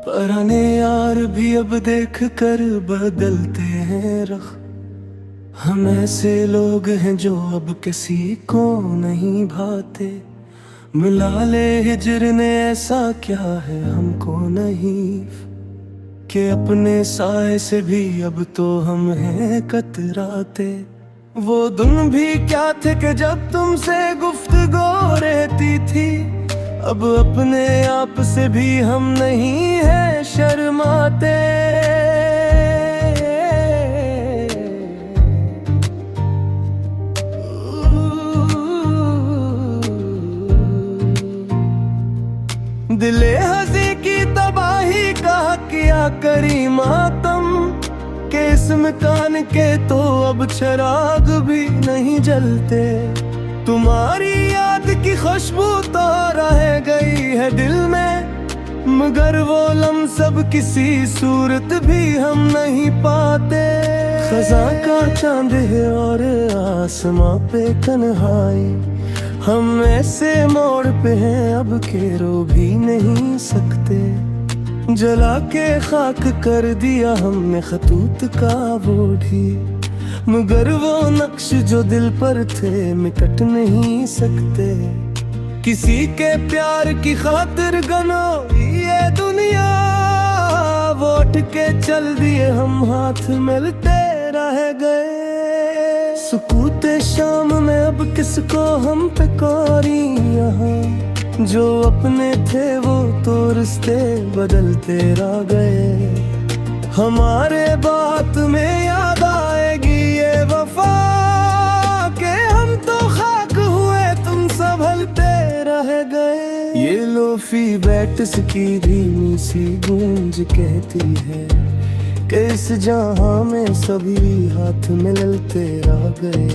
पुराने यार भी अब देख कर बदलते हैं रुख। हम ऐसे लोग हैं जो अब किसी को नहीं भाते। मिला ले हिजर ने ऐसा क्या है हमको नहीं, कि अपने साए से भी अब तो हम हैं कतराते। वो दिन भी क्या थे कि जब तुमसे गुफ्तगू रहती थी, अब अपने आप से भी हम नहीं हैं शर्माते। दिले हंसी की तबाही का किया करी मातम, के इस मकान के तो अब चिराग भी नहीं जलते। तुम्हारी याद की खुशबू तो रह गई है दिल में, मगर वो लम्हा सब किसी सूरत भी हम नहीं पाते। खज़ां का चांद है और आसमां पे तन्हाई, हम ऐसे मोड़ पे हैं अब के रो भी नहीं सकते। जला के खाक कर दिया हमने खतूत का वो भी, मगर वो नक्श जो दिल पर थे मिट नहीं सकते। किसी के प्यार की खातिर गनो ये दुनिया, वोट के चल दिए हम हाथ मिलते रह गए। सुकूते शाम में अब किसको हम पे कोरी यहाँ, जो अपने थे वो तो रिश्ते बदलते रह गए। हमारे बात में याद आएगी ये वफा, के हम तो खाक हुए तुम संभलते रह गए। ये लोफी बैट की धीमी सी गूंज कहती है कि इस जहां में सभी हाथ मिलते रह गए।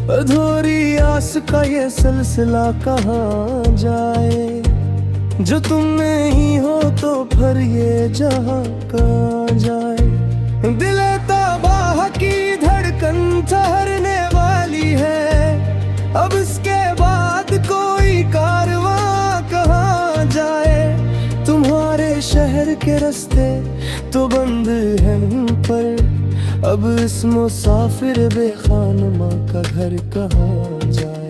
अधूरी आस का ये सिलसिला कहाँ जाए, जो तुम नहीं हो तो फिर ये जहां कहाँ जाए। दिल तबाह की धड़कन ठहरने वाली है, अब इसके बाद कोई कारवां कहाँ जाए। तुम्हारे शहर के रास्ते तो बंद हैं पर, अब इस मुसाफिर बेखानमा का घर कहाँ जाए।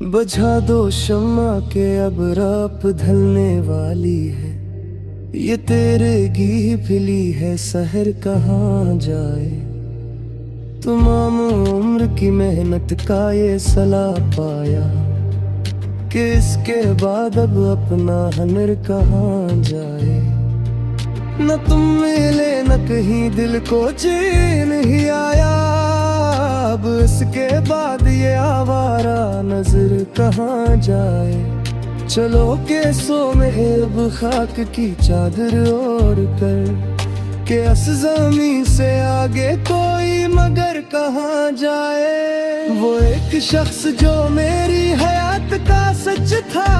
बुझा दो शम्मा के अब रात ढलने वाली है, ये तेरे घी फिली है सहर कहाँ जाए। तमाम उम्र की मेहनत का ये सला पाया, कि इसके बाद अब अपना हनर कहाँ जाए। न तुम मिले न कहीं दिल को चैन ही आया, अब इसके बाद ये आवारा नजर कहाँ जाए। चलो के सो में अब खाक की चादर ओढ़ कर, के असज़मी से आगे कोई मगर कहाँ जाए। वो एक शख्स जो मेरी हयात का सच था,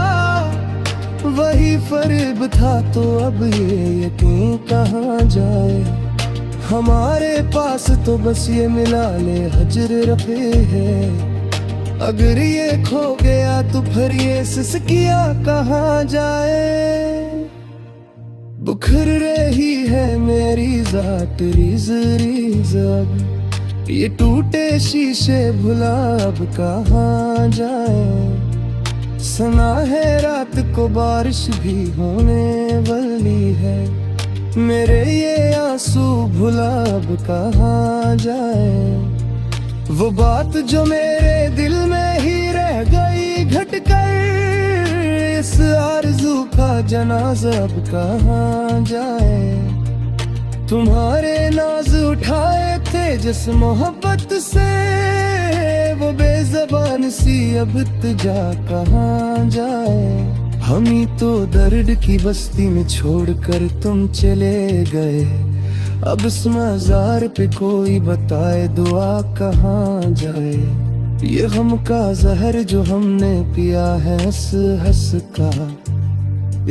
वही फरेब था तो अब ये यकीन कहाँ जाए। हमारे पास तो बस ये मिला ले हजर रफे है, अगर ये खो गया तो फिर ये सिसकिया कहाँ जाए। बुखर रही है मेरी ज़ात रीज़ रीज़, अब ये टूटे शीशे भुला अब कहाँ जाए। सना है रात को बारिश भी होने वाली है, मेरे ये आंसू भुला अब कहाँ जाए। वो बात जो मेरे दिल में ही रह गई घट कर, इस आरज़ू का जनाज़ा अब कहाँ जाए। तुम्हारे नाज उठाए थे जिस मोहब्बत से, वो बेज़बान सी अब इत्तिजा कहाँ जाए। हम ही तो दर्द की बस्ती में छोड़कर तुम चले गए, अब इस मज़ार पे कोई बताए दुआ कहाँ जाए। ये गम का जहर जो हमने पिया है हंस हंस का,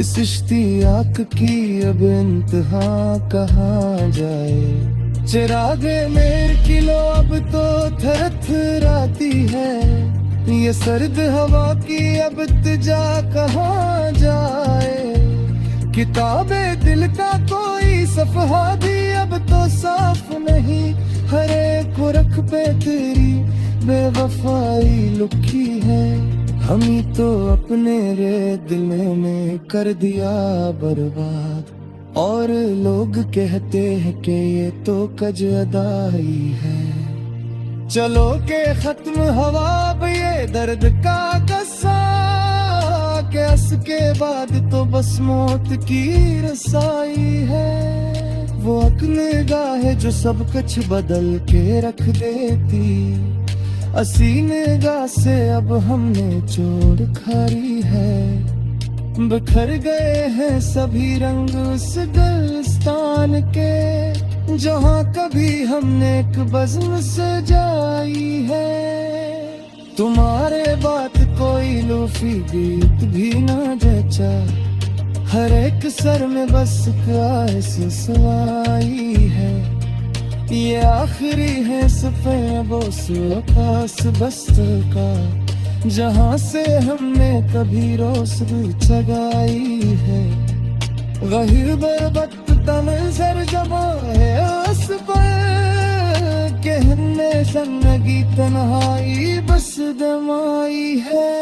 इस इश्तियाक की अब इंतहा कहाँ जाए। चिरागे मेर किलो अब तो थरथराती है, ये सर्द हवा की अब इल्तिजा कहाँ जाए। किताबे दिल का कोई सफहा भी अब तो साफ नहीं, हर एक रख पे तेरी बेवफाई लुकी है। हम ही तो अपने रे दिल में कर दिया बर्बाद, और लोग कहते हैं कि ये तो कज अदाई है। चलो के खत्म हवा अब ये दर्द का कस्सा, कैस के बाद तो बस मौत की रसाई है। वो अक्ल गाहे जो सब कुछ बदल के रख देती, असी निगाह से अब हमने चोट खारी है। बिखर गए हैं सभी रंग उस गुलिस्तान के, जहाँ कभी हमने एक बज़्म सजाई है। तुम्हारे बात कोई लूफी गीत भी ना जचा, हर एक सर में बस ख्वाहिश सवाई है। ये आखिरी है सफेद बोसो खास बस्तर का, जहाँ से हमने कभी रोशनी जगाई है। वही बर्बत तमज़र जमा है उस पर, कहने जिंदगी तन्हाई बस दमाई है।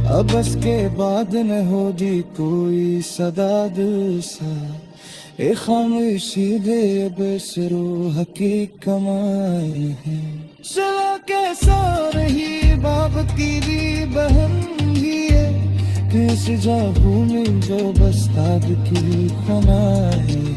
अब बस के बाद न होगी कोई सदा दिल सा, ए खामोशी दे अब शुरू की कमाई है। चलो के सो रही बाप की भी बहन भी है, किस जागू में जो बस्ताद की खनाई